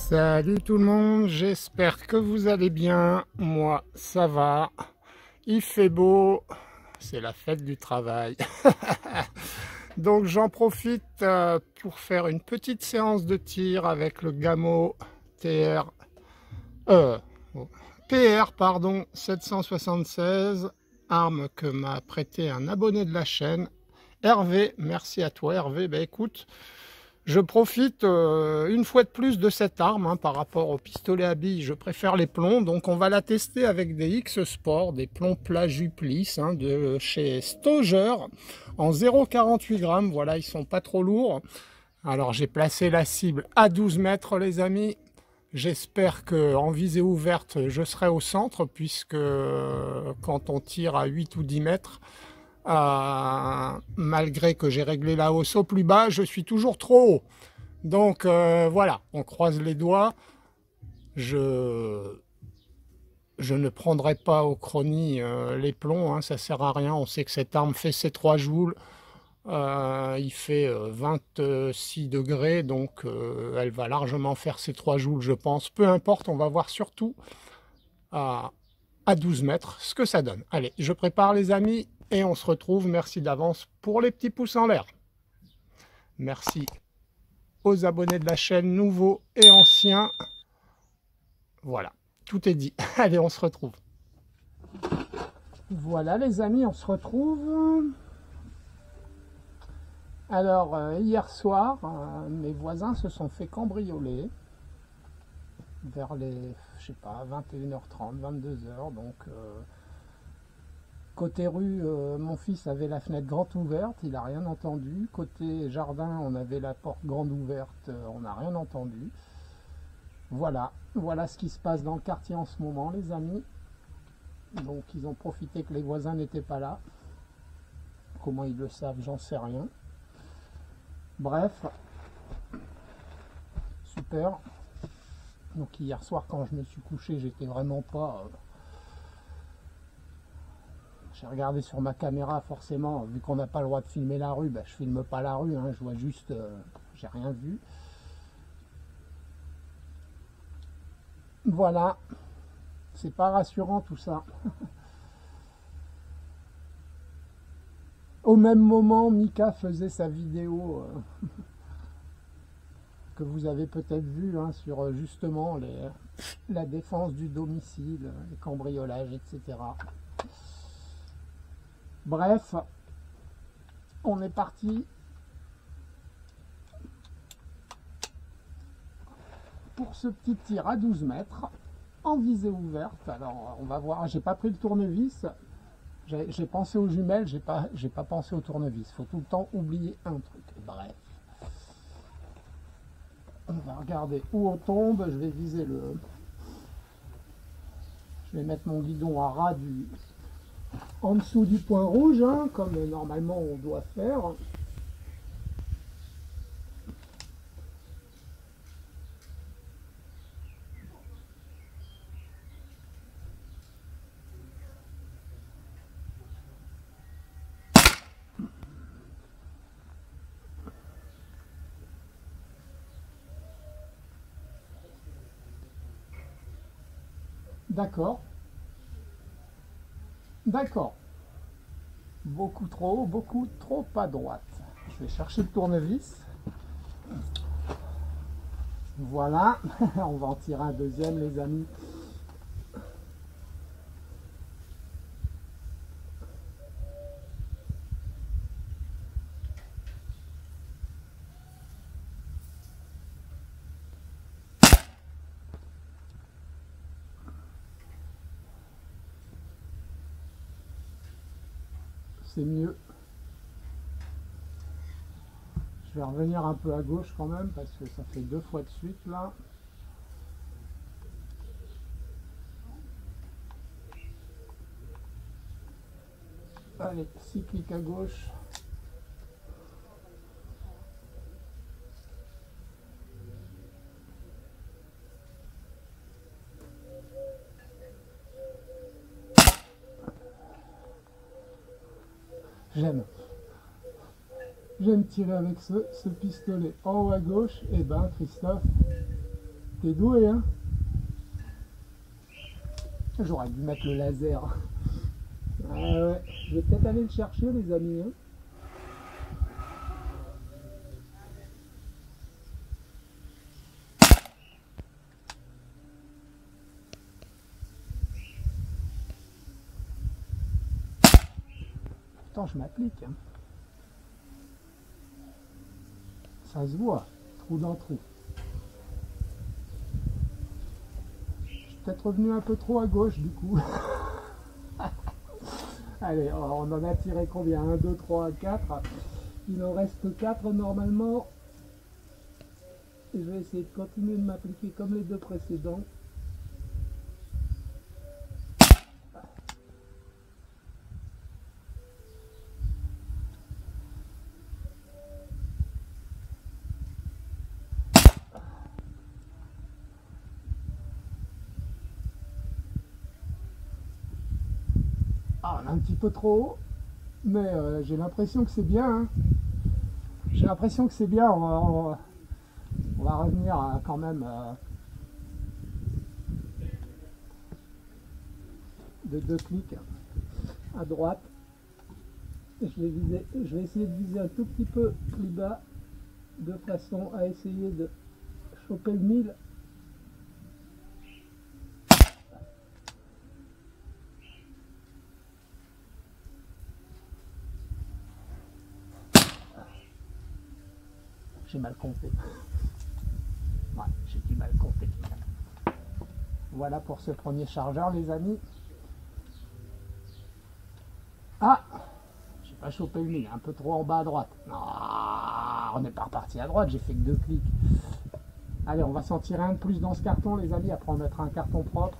Salut tout le monde, j'espère que vous allez bien. Moi, ça va. Il fait beau, c'est la fête du travail. Donc j'en profite pour faire une petite séance de tir avec le Gamo TR, PR pardon, 776, arme que m'a prêté un abonné de la chaîne, Hervé. Merci à toi Hervé. Ben écoute, je profite une fois de plus de cette arme par rapport au pistolet à billes. Je préfère les plombs, donc on va la tester avec des X Sport, des plombs plats Juplis de chez Stoger en 0,48 grammes. Voilà, ils sont pas trop lourds. Alors j'ai placé la cible à 12 mètres les amis. J'espère qu'en visée ouverte je serai au centre, puisque quand on tire à 8 ou 10 mètres, malgré que j'ai réglé la hausse au plus bas, je suis toujours trop haut. Donc voilà, on croise les doigts. Je ne prendrai pas au chrony les plombs, ça sert à rien. On sait que cette arme fait ses 3 joules. Il fait 26 degrés, donc elle va largement faire ses 3 joules, je pense. Peu importe, on va voir surtout à 12 mètres ce que ça donne. Allez, je prépare les amis et on se retrouve. Merci d'avance pour les petits pouces en l'air. Merci aux abonnés de la chaîne, nouveaux et anciens. Voilà, tout est dit. Allez, on se retrouve. Voilà les amis, on se retrouve. Alors, hier soir, mes voisins se sont fait cambrioler vers les, je sais pas, 21h30, 22h. Donc, côté rue, mon fils avait la fenêtre grande ouverte, il n'a rien entendu. Côté jardin, on avait la porte grande ouverte, on n'a rien entendu. Voilà, voilà ce qui se passe dans le quartier en ce moment, les amis. Donc, ils ont profité que les voisins n'étaient pas là. Comment ils le savent, j'en sais rien. Bref, super. Donc hier soir quand je me suis couché, j'étais vraiment pas... J'ai regardé sur ma caméra, forcément, vu qu'on n'a pas le droit de filmer la rue, je filme pas la rue, je vois juste... j'ai rien vu. Voilà, c'est pas rassurant tout ça. Au même moment, Mika faisait sa vidéo... que vous avez peut-être vu sur justement la défense du domicile, les cambriolages, etc. Bref, on est parti pour ce petit tir à 12 mètres en visée ouverte. Alors on va voir, j'ai pas pris le tournevis, j'ai pensé aux jumelles, j'ai pas pensé au tournevis. Faut tout le temps oublier un truc. Bref. On va regarder où on tombe. Je vais viser le... Je vais mettre mon guidon à ras en dessous du point rouge, comme normalement on doit faire. D'accord. D'accord. Beaucoup trop à droite. Je vais chercher le tournevis. Voilà. On va en tirer un deuxième, les amis. C'est mieux. Je vais revenir un peu à gauche quand même parce que ça fait 2 fois de suite là. Allez, 6 clics à gauche. J'aime tirer avec ce pistolet en haut à gauche. Et ben Christophe, t'es doué, hein. J'aurais dû mettre le laser. Ah ouais, je vais peut-être aller le chercher, les amis, hein. Pourtant, je m'applique, hein. Ça se voit, trou dans trou. Je suis peut-être revenu un peu trop à gauche, du coup. Allez, on en a tiré combien? 1, 2, 3, 4. Il en reste 4 normalement. Et je vais essayer de continuer de m'appliquer comme les deux précédents. Ah, on est un petit peu trop haut, mais j'ai l'impression que c'est bien, hein. J'ai l'impression que c'est bien. On va revenir quand même de 2 clics à droite. Je vais essayer de viser un tout petit peu plus bas de façon à essayer de choper le 1000. J'ai mal compté. Ouais, j'ai du mal compté. Voilà pour ce premier chargeur, les amis. Ah, j'ai pas chopé le 1000, un peu trop en bas à droite. Ah, on n'est pas reparti à droite, j'ai fait que 2 clics. Allez, on va s'en tirer un de plus dans ce carton, les amis. Après, on mettra un carton propre.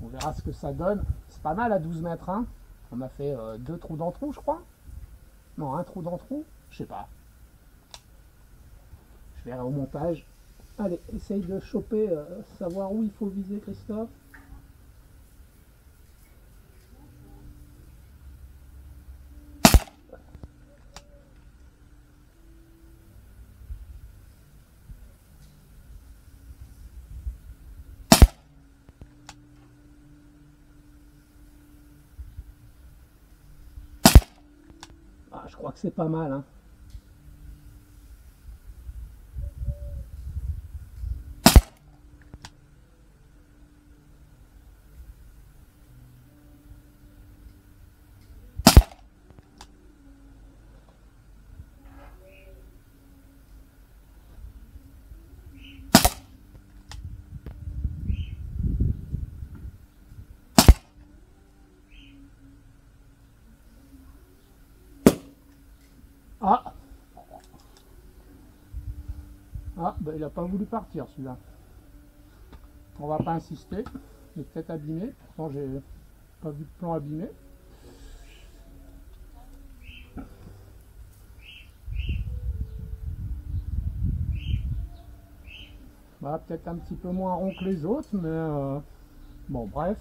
On verra ce que ça donne. C'est pas mal à 12 mètres, hein. On a fait 2 trous dans trou, je crois. Non, un trou dans trou, je sais pas. Je verrai au montage. Allez, essaye de choper, savoir où il faut viser, Christophe. Ah, je crois que c'est pas mal, hein. Ah, ah, ben, il n'a pas voulu partir celui-là. On va pas insister. Il est peut-être abîmé. Pourtant, j'ai pas vu de plan abîmé. Voilà, peut-être un petit peu moins rond que les autres, mais bon, bref.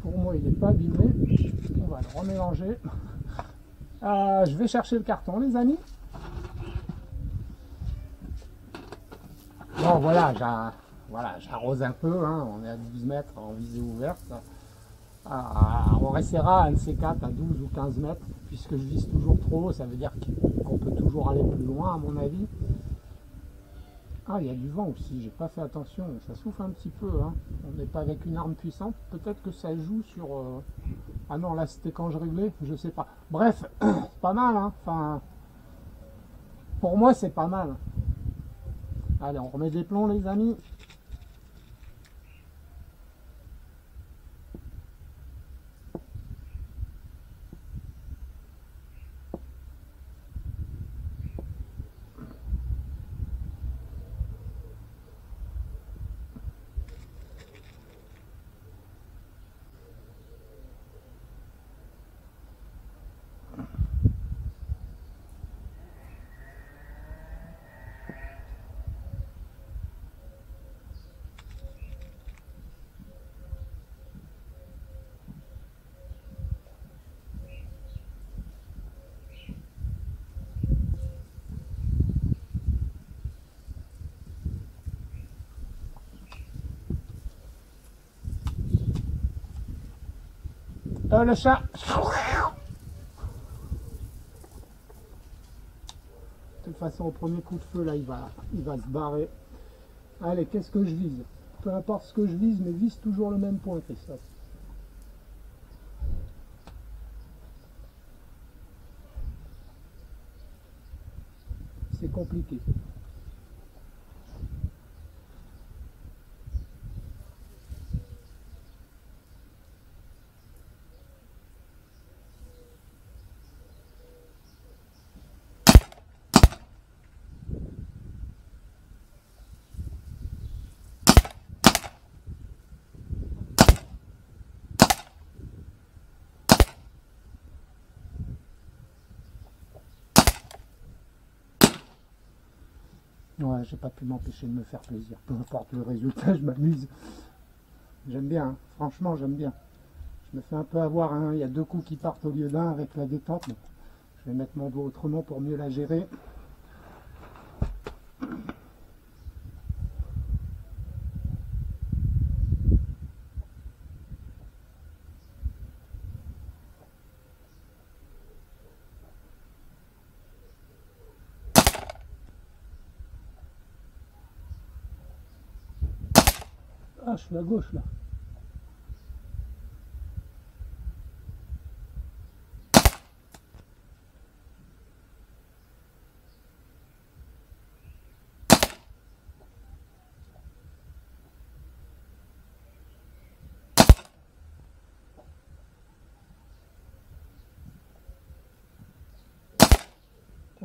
Pour moi, il n'est pas abîmé. On va le remélanger. Je vais chercher le carton, les amis. Bon, voilà, j'arrose un peu, hein. On est à 12 mètres en visée ouverte. On essaiera un de ces 4 à 12 ou 15 mètres, puisque je vise toujours trop haut, ça veut dire qu'on peut toujours aller plus loin, à mon avis. Ah, il y a du vent aussi, j'ai pas fait attention, ça souffle un petit peu, hein. On n'est pas avec une arme puissante, peut-être que ça joue sur... Ah non, là c'était quand je réglais, je sais pas. Bref, c'est pas mal, hein. Enfin, pour moi c'est pas mal. Allez, on remet des plombs, les amis. Le chat. De toute façon, au premier coup de feu, là, il va se barrer. Allez, qu'est-ce que je vise? Peu importe ce que je vise, mais vise toujours le même point, Christophe. C'est compliqué. Ouais, j'ai pas pu m'empêcher de me faire plaisir. Peu importe le résultat, je m'amuse. J'aime bien, hein. Franchement, j'aime bien. Je me fais un peu avoir, hein. Il y a 2 coups qui partent au lieu d'un avec la détente. Mais je vais mettre mon doigt autrement pour mieux la gérer. Ah, je suis à gauche là.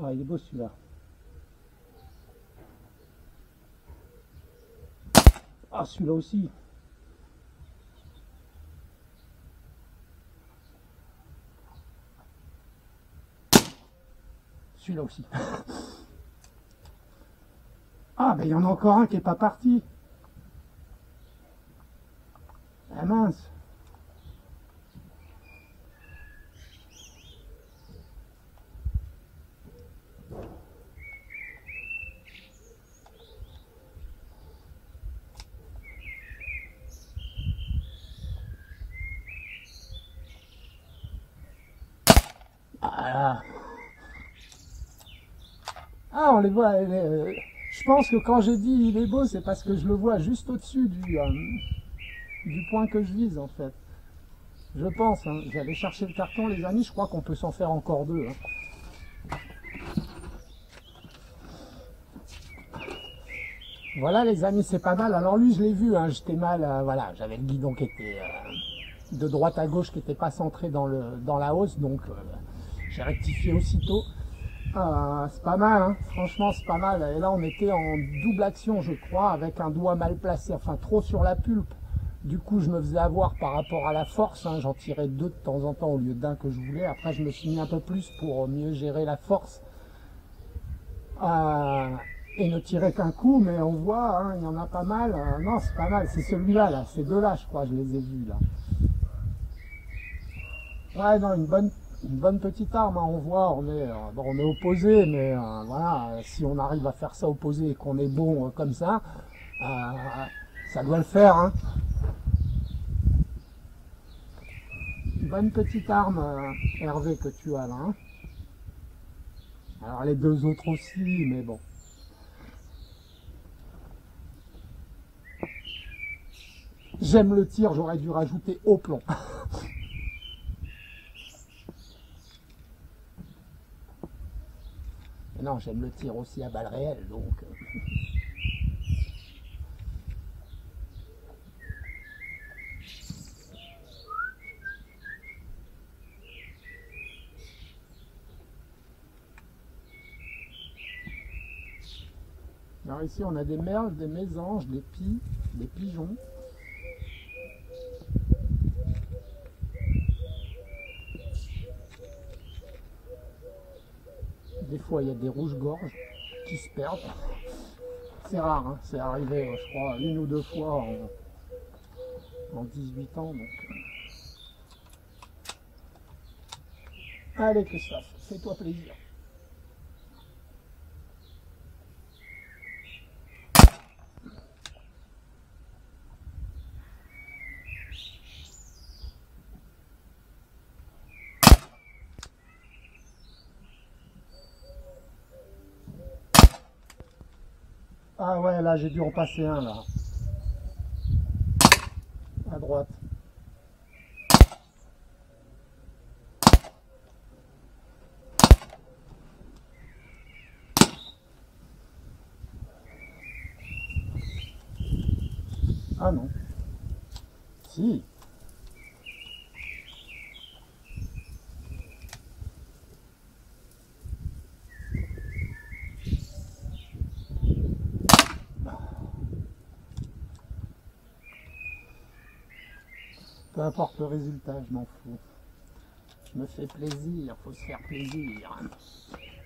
Ah, il est beau celui-là. Ah, celui-là aussi. Celui-là aussi. Ah, ben il y en a encore un qui n'est pas parti. Ah mince. Ah là. Ah, on les voit. Je pense que quand j'ai dit il est beau, c'est parce que je le vois juste au-dessus du point que je vise en fait. Je pense, hein. J'allais chercher le carton, les amis, je crois qu'on peut s'en faire encore 2. Hein. Voilà les amis, c'est pas mal. Alors lui, je l'ai vu, hein, j'étais mal, voilà, j'avais le guidon qui était de droite à gauche, qui n'était pas centré dans la hausse, donc j'ai rectifié aussitôt. C'est pas mal, hein. Franchement c'est pas mal. Et là on était en double action je crois, avec un doigt mal placé, enfin trop sur la pulpe. Du coup je me faisais avoir par rapport à la force, hein. J'en tirais 2 de temps en temps au lieu d'un que je voulais. Après je me suis mis un peu plus pour mieux gérer la force. Et ne tirer qu'un coup, mais on voit, hein, il y en a pas mal. Non c'est pas mal, c'est celui-là, là, ces deux-là je crois, je les ai vus là. Ouais, non, une bonne petite arme, hein, on voit, on est opposé, mais voilà, si on arrive à faire ça opposé et qu'on est bon comme euh, ça doit le faire. Hein. Une bonne petite arme, Hervé, que tu as là. Hein. Alors les 2 autres aussi, mais bon. J'aime le tir, j'aurais dû rajouter au plomb. Mais non, j'aime le tir aussi à balles réelles, donc... Alors ici, on a des merles, des mésanges, des pies, des pigeons. Des fois, il y a des rouges-gorges qui se perdent. C'est rare, hein. C'est arrivé, je crois, 1 ou 2 fois en 18 ans. Donc. Allez, Christophe, fais-toi plaisir. Ah ouais, là j'ai dû en passer un là. À droite. Ah non. Si. Peu importe le résultat, je m'en fous. Je me fais plaisir, faut se faire plaisir.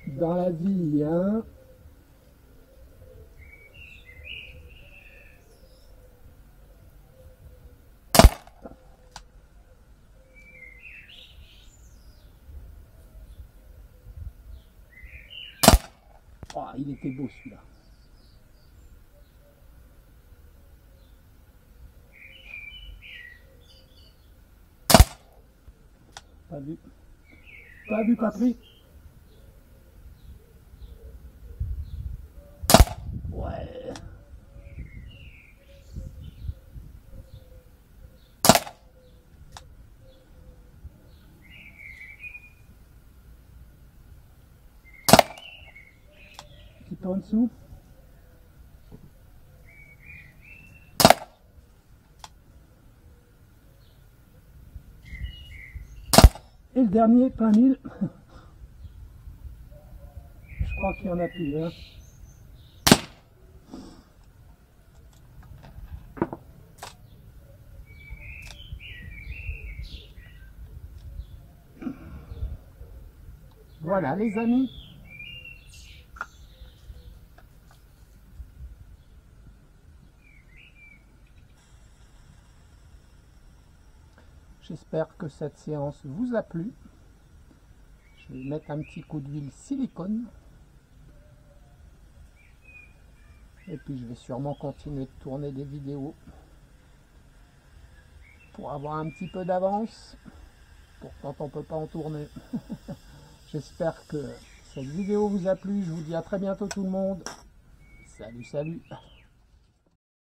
Dans la vie, hein. Oh, il était beau celui-là. Pas vu. Pas vu, pas pris. Ouais. Petit peu en dessous. Et le dernier, plein mille. Je crois qu'il y en a plus. Hein. Voilà les amis. J'espère que cette séance vous a plu. Je vais mettre un petit coup d'huile silicone. Et puis je vais sûrement continuer de tourner des vidéos pour avoir un petit peu d'avance. Pour quand on ne peut pas en tourner. J'espère que cette vidéo vous a plu. Je vous dis à très bientôt tout le monde. Salut, salut.